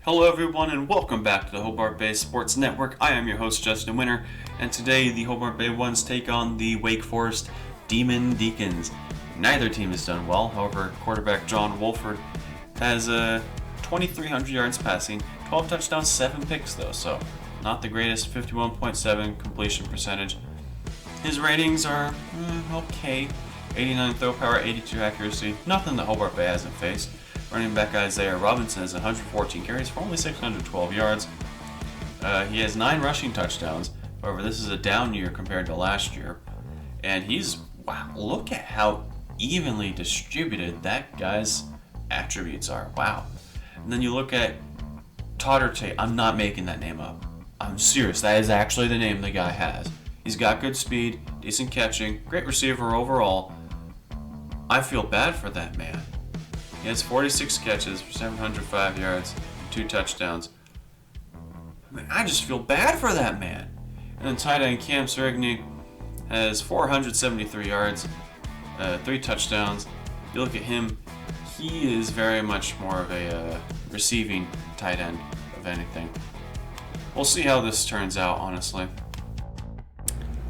Hello everyone and welcome back to the Hobart Bay Sports Network. I am your host Justin Winter, and today the Hobart Bay Ones take on the Wake Forest Demon Deacons. Neither team has done well, however quarterback John Wolford has 2,300 yards passing, 12 touchdowns, 7 picks though, so not the greatest, 51.7 completion percentage. His ratings are okay, 89 throw power, 82 accuracy, nothing that Hobart Bay hasn't faced. Running back Isaiah Robinson has 114 carries for only 612 yards. He has 9 rushing touchdowns. However, this is a down year compared to last year. And wow, look at how evenly distributed that guy's attributes are. Wow. And then you look at Totter Tate. I'm not making that name up. I'm serious. That is actually the name the guy has. He's got good speed, decent catching, great receiver overall. I feel bad for that man. He has 46 catches for 705 yards, 2 touchdowns. I just feel bad for that man. And then tight end Cam Serigny has 473 yards, 3 touchdowns. You look at him, he is very much more of a receiving tight end of anything. We'll see how this turns out, honestly.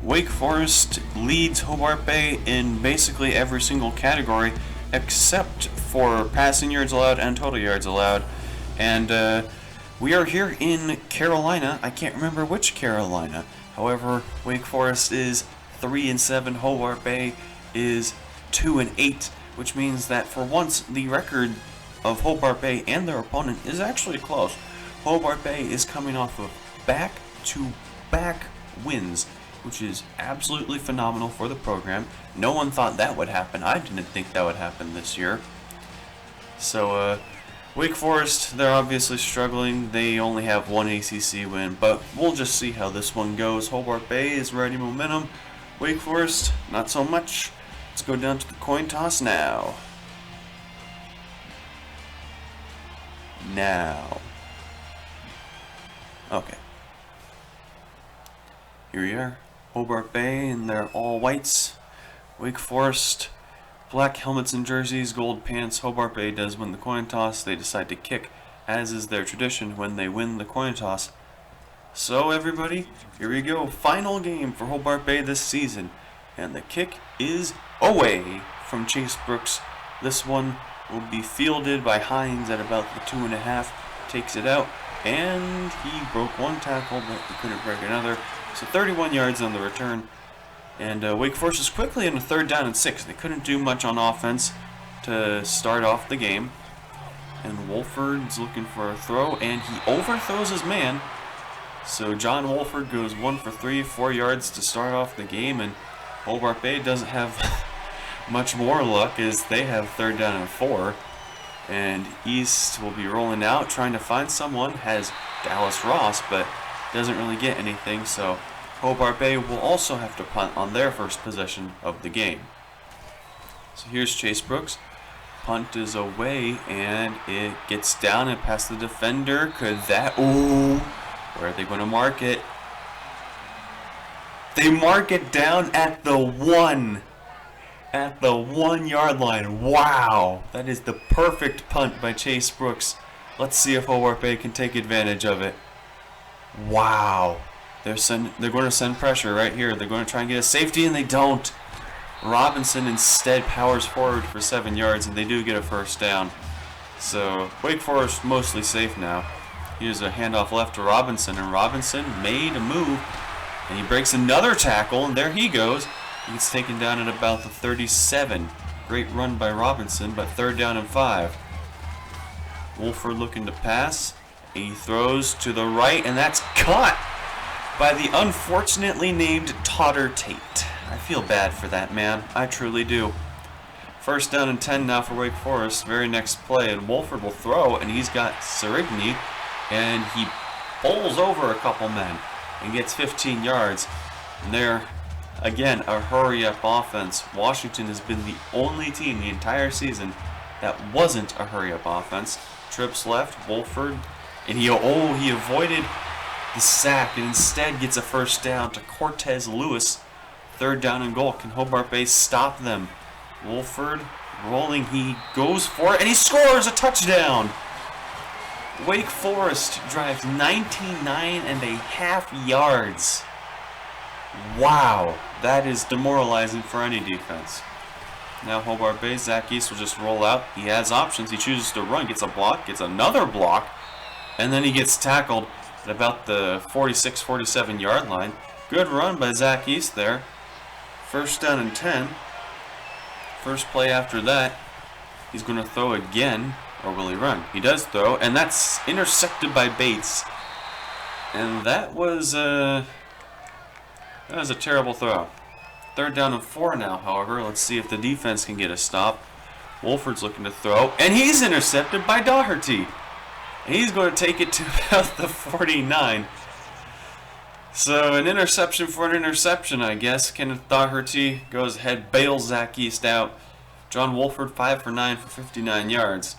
Wake Forest leads Hobart Bay in basically every single category except for passing yards allowed and total yards allowed. And we are here in Carolina. I can't remember which Carolina. However, Wake Forest is 3-7. Hobart Bay is 2-8, which means that for once the record of Hobart Bay and their opponent is actually close. Hobart Bay is coming off of back-to-back wins, which is absolutely phenomenal for the program. No one thought that would happen. I didn't think that would happen this year. So, Wake Forest, they're obviously struggling. They only have one ACC win, but we'll just see how this one goes. Hobart Bay is riding momentum. Wake Forest, not so much. Let's go down to the coin toss now. Okay. Here we are. Hobart Bay in their all whites. Wake Forest, black helmets and jerseys, gold pants. Hobart Bay does win the coin toss. They decide to kick, as is their tradition when they win the coin toss. So everybody, here we go. Final game for Hobart Bay this season. And the kick is away from Chase Brooks. This one will be fielded by Hines at about the 2.5. Takes it out, and he broke one tackle, but he couldn't break another. So 31 yards on the return. And Wake Forest is quickly in a 3rd down and 6. They couldn't do much on offense to start off the game. And Wolford's looking for a throw, and he overthrows his man. So John Wolford goes 1 for 3, 4 yards to start off the game. And Hobart Bay doesn't have much more luck as they have 3rd down and 4. And East will be rolling out, trying to find someone. Has Dallas Ross, but doesn't really get anything. So Hobart Bay will also have to punt on their first possession of the game. So here's Chase Brooks. Punt is away, and it gets down and past the defender. Where are they going to mark it? They mark it down at the 1. At the 1 yard line. Wow. That is the perfect punt by Chase Brooks. Let's see if Hobart Bay can take advantage of it. Wow. They're going to send pressure right here. They're going to try and get a safety, and they don't. Robinson instead powers forward for 7 yards, and they do get a first down. So Wake Forest mostly safe now. Here's a handoff left to Robinson, and Robinson made a move, and he breaks another tackle, and there he goes. He gets taken down at about the 37. Great run by Robinson, but 3rd down and 5. Wolford looking to pass. He throws to the right, and that's caught by the unfortunately named Totter Tate. I feel bad for that man. I truly do. 1st down and 10 now for Wake Forest. Very next play, and Wolford will throw, and he's got Serigny, and he bowls over a couple men and gets 15 yards. And they're, again, a hurry-up offense. Washington has been the only team the entire season that wasn't a hurry-up offense. Trips left, Wolford, and he avoided the sack and instead gets a first down to Cortez Lewis. 3rd down and goal. Can Hobart Bay stop them? Wolford rolling. He goes for it and he scores a touchdown. Wake Forest drives 99.5 yards. Wow, that is demoralizing for any defense. Now Hobart Bay, Zach East will just roll out. He has options. He chooses to run, gets a block, gets another block, and then he gets tackled at about the 46, 47 yard line. Good run by Zach East there. First down and 10. First play after that, he's going to throw again, or will he run? He does throw, and that's intercepted by Bates. And that was a terrible throw. Third down and 4 now, however. Let's see if the defense can get a stop. Wolford's looking to throw, and he's intercepted by Doherty. He's going to take it to about the 49. So an interception for an interception, I guess. Kenneth Doherty goes ahead, bails Zach East out. John Wolford 5 for 9 for 59 yards.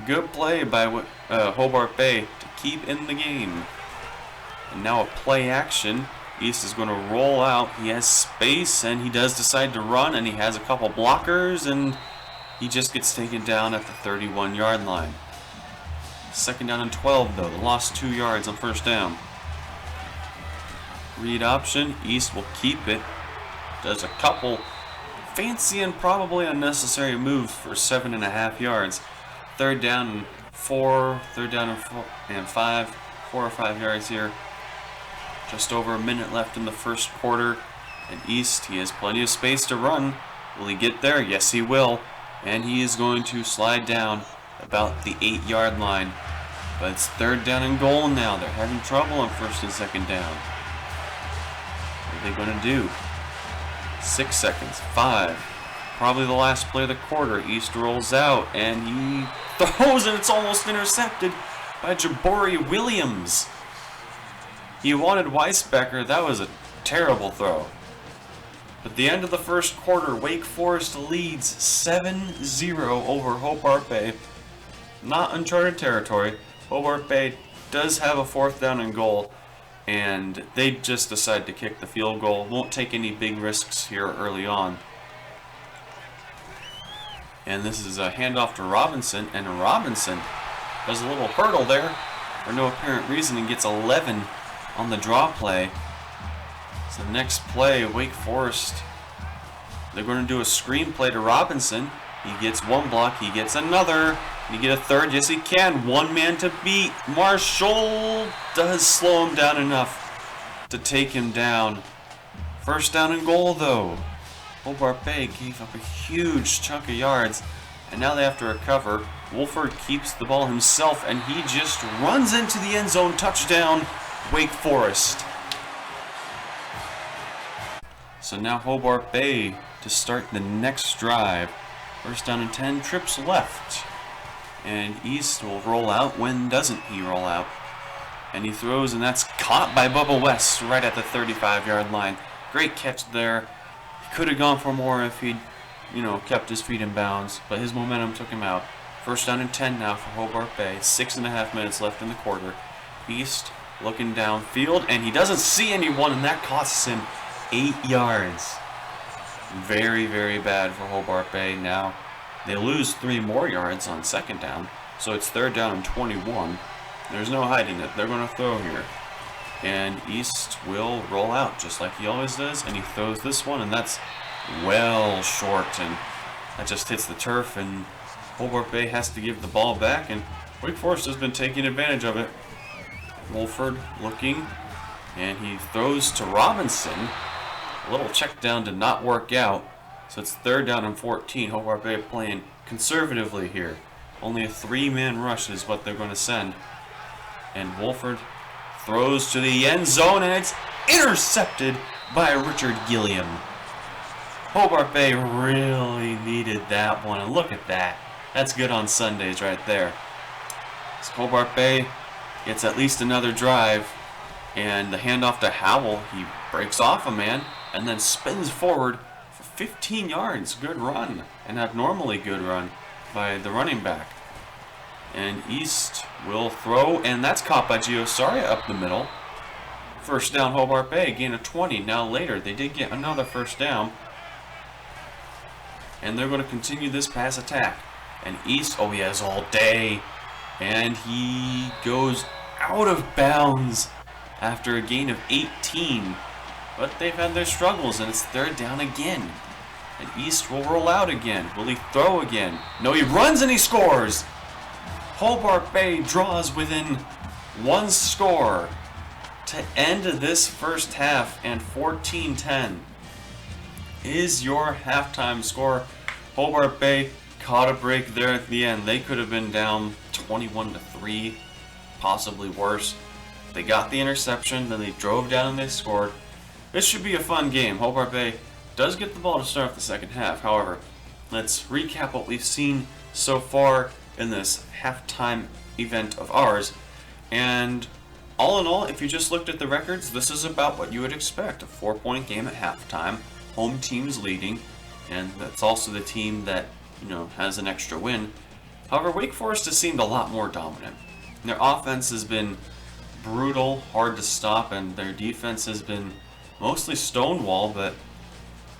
Good play by Hobart Bay to keep in the game. And now a play action. East is going to roll out. He has space, and he does decide to run, and he has a couple blockers, and he just gets taken down at the 31-yard line. Second down and 12, though. They lost 2 yards on first down. Read option. East will keep it. Does a couple fancy and probably unnecessary moves for 7.5 yards. Third down and 4. Third down and 5. 4 or 5 yards here. Just over a minute left in the first quarter. And East, he has plenty of space to run. Will he get there? Yes, he will. And he is going to slide down about the 8-yard line. But it's third down and goal now. They're having trouble on first and second down. What are they going to do? 6 seconds. 5. Probably the last play of the quarter. East rolls out, and he throws, and it's almost intercepted by Jabari Williams. He wanted Weisbecker. That was a terrible throw. At the end of the first quarter, Wake Forest leads 7-0 over Hobart Bay. Not uncharted territory. Hobart Bay does have a fourth down and goal, and they just decide to kick the field goal. Won't take any big risks here early on. And this is a handoff to Robinson, and Robinson does a little hurdle there for no apparent reason and gets 11 on the draw play. So next play, Wake Forest, they're going to do a screen play to Robinson. He gets one block, he gets another. Can he get a third? Yes, he can. One man to beat. Marshall does slow him down enough to take him down. First down and goal, though. Hobart Bay gave up a huge chunk of yards, and now they have to recover. Wolford keeps the ball himself, and he just runs into the end zone. Touchdown, Wake Forest. So now Hobart Bay to start the next drive. First down and 10, trips left. And East will roll out. When doesn't he roll out? And he throws, and that's caught by Bubba West right at the 35-yard line. Great catch there. He could have gone for more if he'd, kept his feet in bounds, but his momentum took him out. First down and 10 now for Hobart Bay. 6.5 minutes left in the quarter. East looking downfield, and he doesn't see anyone, and that costs him 8 yards. Very, very bad for Hobart Bay. Now they lose 3 more yards on second down, so it's third down and 21. There's no hiding it. They're going to throw here. And East will roll out just like he always does, and he throws this one, and that's well short, and that just hits the turf, and Hobart Bay has to give the ball back, and Wake Forest has been taking advantage of it. Wolford looking, and he throws to Robinson. A little check down did not work out, so it's third down and 14. Hobart Bay playing conservatively here. Only a 3-man rush is what they're going to send. And Wolford throws to the end zone, and it's intercepted by Richard Gilliam. Hobart Bay really needed that one, and look at that. That's good on Sundays right there. So Hobart Bay gets at least another drive, and the handoff to Howell. He breaks off a man and then spins forward for 15 yards. Good run, and abnormally good run by the running back. And East will throw, and that's caught by Giosaria up the middle. First down, Hobart Bay, gain of 20. Now later, they did get another first down. And they're going to continue this pass attack. And East, he has all day. And he goes out of bounds after a gain of 18. But they've had their struggles, and it's third down again. And East will roll out again. Will he throw again? No, he runs and he scores! Hobart Bay draws within one score to end this first half, and 14-10 is your halftime score. Hobart Bay caught a break there at the end. They could have been down 21-3, possibly worse. They got the interception, then they drove down and they scored. This should be a fun game. Hobart Bay does get the ball to start off the second half. However, let's recap what we've seen so far in this halftime event of ours. And all in all, if you just looked at the records, this is about what you would expect. A 4-point game at halftime, home team's leading, and that's also the team that, has an extra win. However, Wake Forest has seemed a lot more dominant. Their offense has been brutal, hard to stop, and their defense has been mostly stonewall, but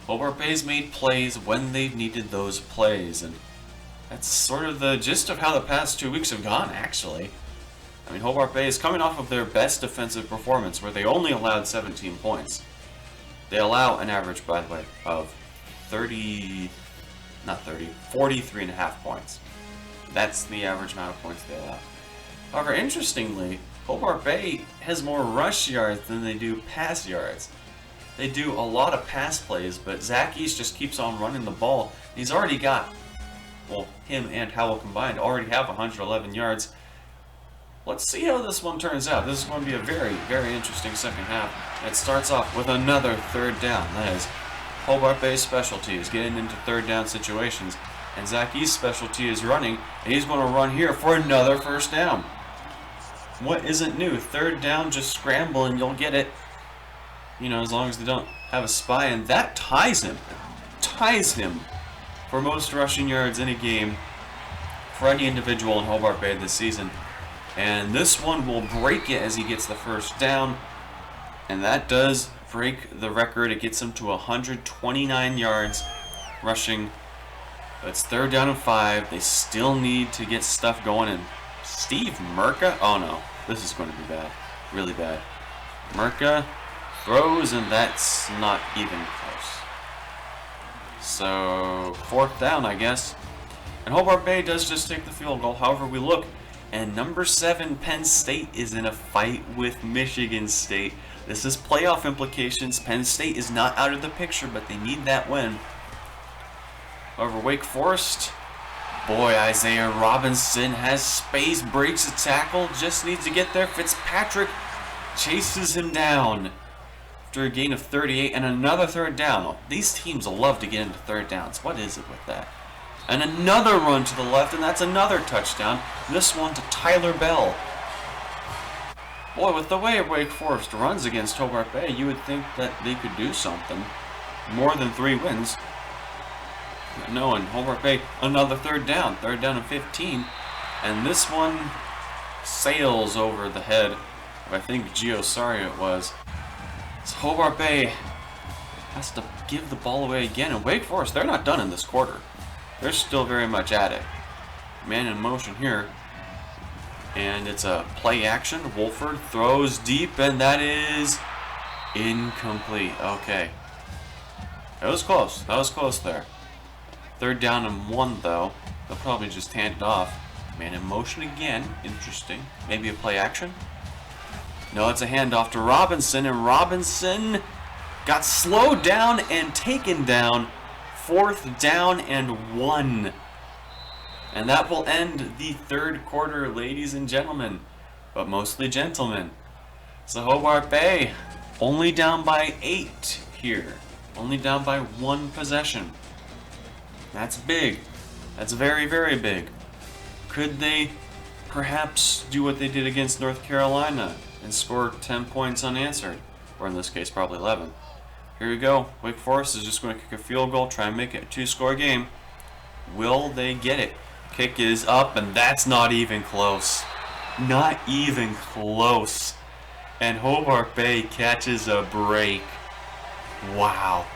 Hobart Bay's made plays when they've needed those plays, and that's sort of the gist of how the past 2 weeks have gone, actually. I mean, Hobart Bay is coming off of their best defensive performance, where they only allowed 17 points. They allow an average, by the way, of 43.5 points. That's the average amount of points they allow. However, interestingly, Hobart Bay has more rush yards than they do pass yards. They do a lot of pass plays, but Zach East just keeps on running the ball. He's already got, him and Howell combined already have 111 yards. Let's see how this one turns out. This is going to be a very, very interesting second half. It starts off with another third down. That is Hobart Bay's specialty is getting into third down situations. And Zach East's specialty is running, and he's going to run here for another first down. What isn't new? Third down, just scramble and you'll get it. As long as they don't have a spy, and that ties him. Ties him for most rushing yards in a game for any individual in Hobart Bay this season. And this one will break it as he gets the first down. And that does break the record. It gets him to 129 yards rushing. But it's third down and 5. They still need to get stuff going. And Steve Merca? Oh no, this is going to be bad. Really bad. Merca throws, and that's not even close. So, fourth down, I guess. And Hobart Bay does just take the field goal. However, we look, and number 7, Penn State, is in a fight with Michigan State. This is playoff implications. Penn State is not out of the picture, but they need that win. However, Wake Forest, boy, Isaiah Robinson has space, breaks a tackle, just needs to get there. Fitzpatrick chases him down after a gain of 38 and another third down. These teams love to get into third downs. What is it with that? And another run to the left, and that's another touchdown. This one to Tyler Bell. Boy, with the way Wake Forest runs against Hobart Bay, you would think that they could do something. More than 3 wins. No, and Hobart Bay, another third down and 15. And this one sails over the head of, I think, Gio Sari it was. So Hobart Bay has to give the ball away again. And Wake Forest, they're not done in this quarter. They're still very much at it. Man in motion here. And it's a play action. Wolford throws deep, and that is incomplete. Okay. That was close. That was close there. Third down and 1, though. They'll probably just hand it off. Man in motion again. Interesting. Maybe a play action? No, it's a handoff to Robinson, and Robinson got slowed down and taken down. Fourth down and 1. And that will end the third quarter, ladies and gentlemen. But mostly gentlemen. So Hobart Bay only down by 8 here. Only down by 1 possession. That's big. That's very, very big. Could they perhaps do what they did against North Carolina and score 10 points unanswered? Or in this case, probably 11. Here we go. Wake Forest is just going to kick a field goal, try and make it a 2-score game. Will they get it? Kick is up, and that's not even close. Not even close. And Hobart Bay catches a break. Wow.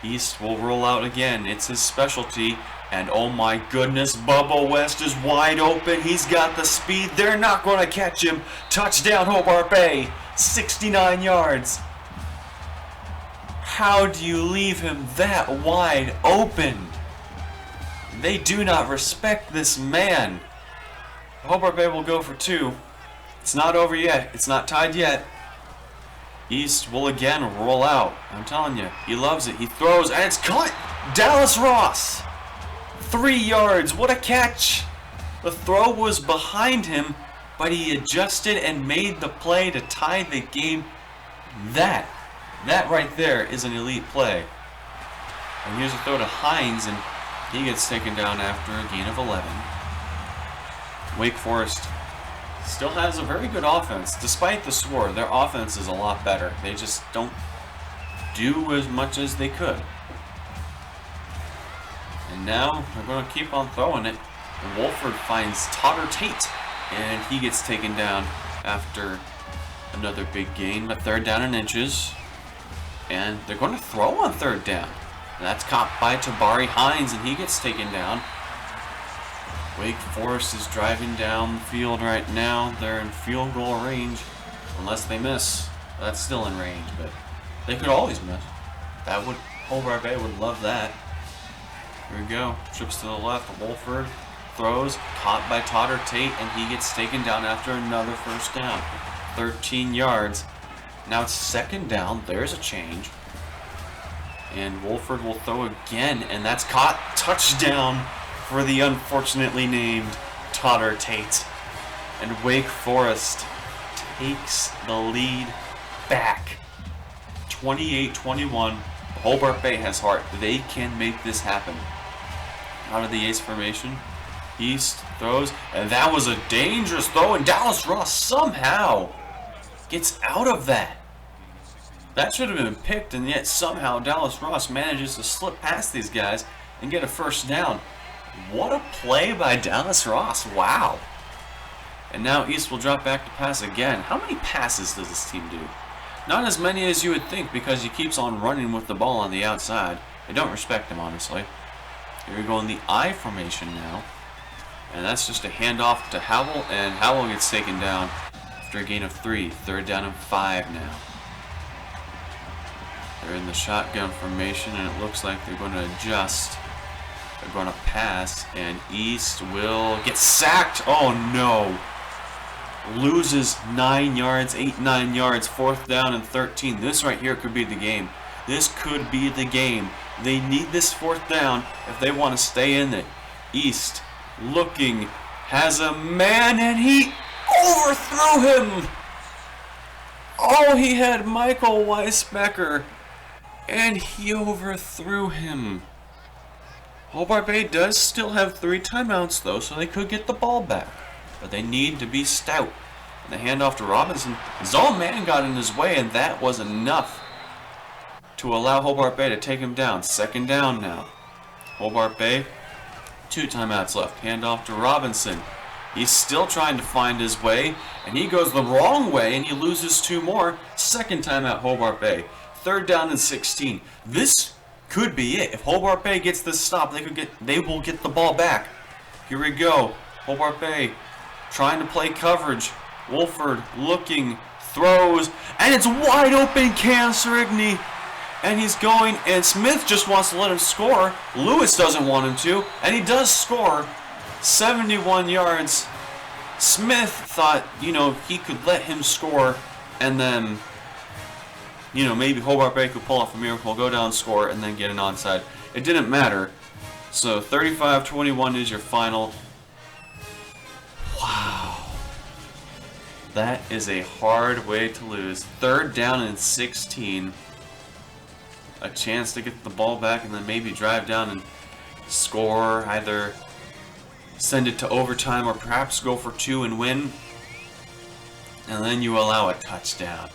East will roll out again. It's his specialty. And oh my goodness, Bubba West is wide open. He's got the speed. They're not going to catch him. Touchdown, Hobart Bay. 69 yards. How do you leave him that wide open? They do not respect this man. Hobart Bay will go for 2. It's not over yet. It's not tied yet. East will again roll out. I'm telling you, he loves it. He throws, and it's caught. Dallas Ross. 3 yards. What a catch. The throw was behind him, but he adjusted and made the play to tie the game. That right there is an elite play. And here's a throw to Hines, and he gets taken down after a gain of 11. Wake Forest still has a very good offense. Despite the score, their offense is a lot better. They just don't do as much as they could. And now they're going to keep on throwing it. And Wolford finds Totter Tate, and he gets taken down after another big gain. But 3rd down and inches. And they're going to throw on 3rd down. And that's caught by Tabari Hines, and he gets taken down. Wake Forest is driving down the field right now. They're in field goal range, unless they miss. That's still in range, but they could always miss. Hobart Bay would love that. Here we go. Trips to the left. Wolford throws, caught by Totter Tate, and he gets taken down after another 1st down. 13 yards. Now it's 2nd down. There's a change. And Wolford will throw again, and that's caught. Touchdown for the unfortunately named Totter Tate. And Wake Forest takes the lead back. 28-21. Hobart Bay has heart. They can make this happen. Out of the ace formation. East throws, and that was a dangerous throw, and Dallas Ross somehow gets out of that. That should have been picked, and yet somehow Dallas Ross manages to slip past these guys and get a 1st down. What a play by Dallas Ross. Wow. And now East will drop back to pass again. How many passes does this team do? Not as many as you would think, because he keeps on running with the ball on the outside. They don't respect him, honestly. Here we go in the I formation now. And that's just a handoff to Howell, and Howell gets taken down after a gain of 3. 3rd down and 5 now. They're in the shotgun formation, and it looks like they're going to adjust. They're going to pass, and East will get sacked. Oh no. Loses 9 yards, 9 yards, 4th down and 13. This right here could be the game. This could be the game. They need this 4th down if they want to stay in it. East looking, has a man, and he overthrew him. Oh, he had Michael Weisbecker, and he overthrew him. Hobart Bay does still have 3 timeouts, though, so they could get the ball back. But they need to be stout. And the handoff to Robinson. His own man got in his way, and that was enough to allow Hobart Bay to take him down. 2nd down now. Hobart Bay, 2 timeouts left. Handoff to Robinson. He's still trying to find his way, and he goes the wrong way, and he loses 2 more. 2nd timeout, Hobart Bay. 3rd down and 16. This could be it. If Hobart Bay gets this stop, they will get the ball back. Here we go. Hobart Bay trying to play coverage. Wolford looking, throws, and it's wide open, Cam Serigny. And he's going, and Smith just wants to let him score. Lewis doesn't want him to, and he does score. 71 yards. Smith thought, he could let him score, and then, maybe Hobart Bay could pull off a miracle, go down, score, and then get an onside. It didn't matter. So 35-21 is your final. Wow. That is a hard way to lose. 3rd down and 16. A chance to get the ball back and then maybe drive down and score, either send it to overtime or perhaps go for 2 and win. And then you allow a touchdown.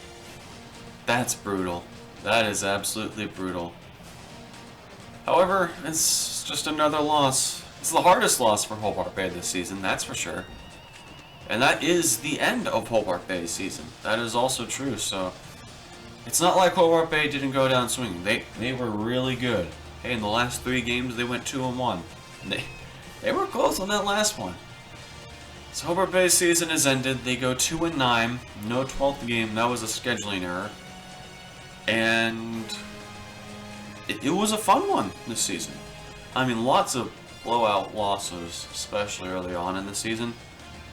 That's brutal. That is absolutely brutal. However, it's just another loss. It's the hardest loss for Hobart Bay this season, that's for sure. And that is the end of Hobart Bay's season. That is also true, so it's not like Hobart Bay didn't go down swinging. They were really good. Hey, in the last 3 games, they went 2-1. They were close on that last one. So Hobart Bay's season has ended. They go 2-9. No 12th game. That was a scheduling error. And it was a fun one this season. I mean, lots of blowout losses, especially early on in the season.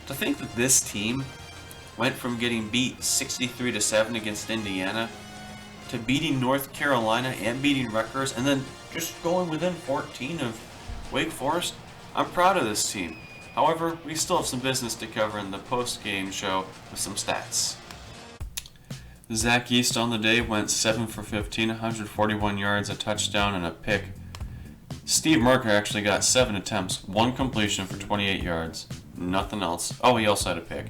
To think that this team went from getting beat 63-7 against Indiana to beating North Carolina and beating Rutgers, and then just going within 14 of Wake Forest, I'm proud of this team. However, we still have some business to cover in the post-game show with some stats. Zach East on the day went 7 for 15, 141 yards, a touchdown, and a pick. Steve Merker actually got 7 attempts, 1 completion for 28 yards. Nothing else. Oh, he also had a pick.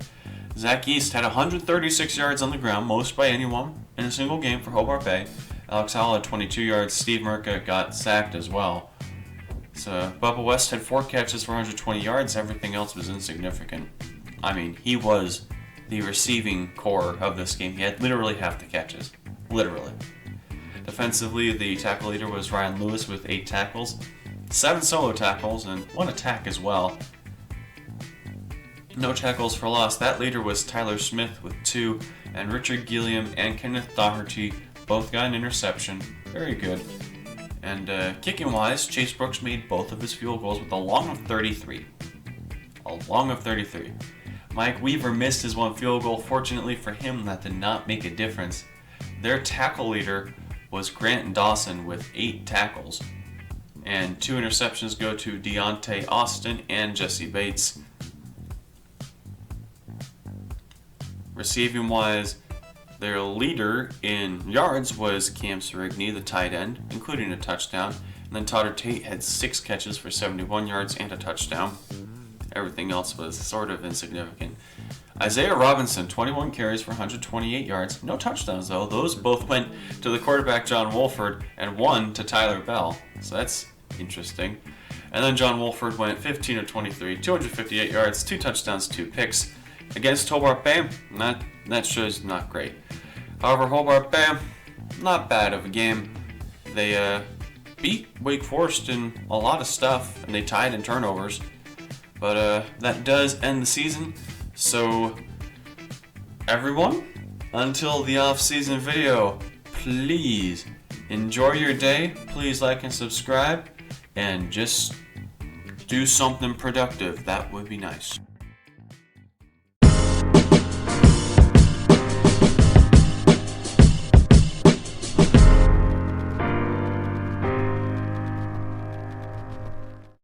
Zach East had 136 yards on the ground, most by anyone in a single game for Hobart Bay. Alex Howell had 22 yards. Steve Merka got sacked as well. So Bubba West had 4 catches for 120 yards. Everything else was insignificant. I mean, he was the receiving core of this game. He had literally half the catches. Literally. Defensively, the tackle leader was Ryan Lewis with 8 tackles, 7 solo tackles, and 1 attack as well. No tackles for loss. That leader was Tyler Smith with 2, and Richard Gilliam and Kenneth Doherty both got an interception. Very good. And kicking-wise, Chase Brooks made both of his field goals with a long of 33. A long of 33. Mike Weaver missed his 1 field goal. Fortunately for him, that did not make a difference. Their tackle leader was Grant Dawson with 8 tackles. And 2 interceptions go to Deontay Austin and Jesse Bates. Receiving-wise, their leader in yards was Cam Serigny, the tight end, including a touchdown. And then Todd Tate had 6 catches for 71 yards and a touchdown. Everything else was sort of insignificant. Isaiah Robinson, 21 carries for 128 yards. No touchdowns, though. Those both went to the quarterback, John Wolford, and 1 to Tyler Bell. So that's interesting. And then John Wolford went 15 of 23, 258 yards, 2 touchdowns, 2 picks. Against Hobart Bay, that show's not great. However, Hobart Bay, not bad of a game. They beat Wake Forest in a lot of stuff, and they tied in turnovers. But that does end the season. So, everyone, until the off-season video, please enjoy your day. Please like and subscribe, and just do something productive. That would be nice.